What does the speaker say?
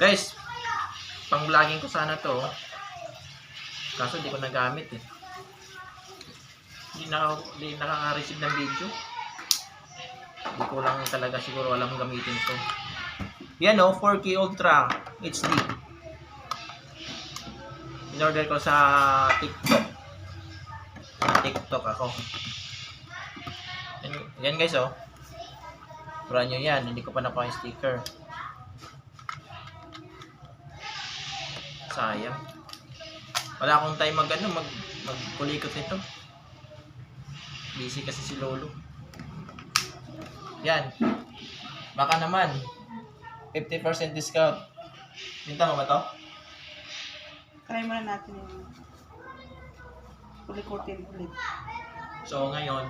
Guys, pang vlogging ko sana to. Kaso di ko nagamit eh. Hindi nakaka-receive ng video. Hindi ko lang talaga siguro alam gamitin to. Yan o, 4K Ultra HD. In-order ko sa TikTok. TikTok ako. Yan guys oh. Brand new yan. Hindi ko pa nakuha yung sticker. Sayang. Wala akong time magkulikot nito. Busy kasi si Lolo. Yan. Baka naman 50% discount. Binta mo ba to? Try muna natin yung kulikutin ulit. So ngayon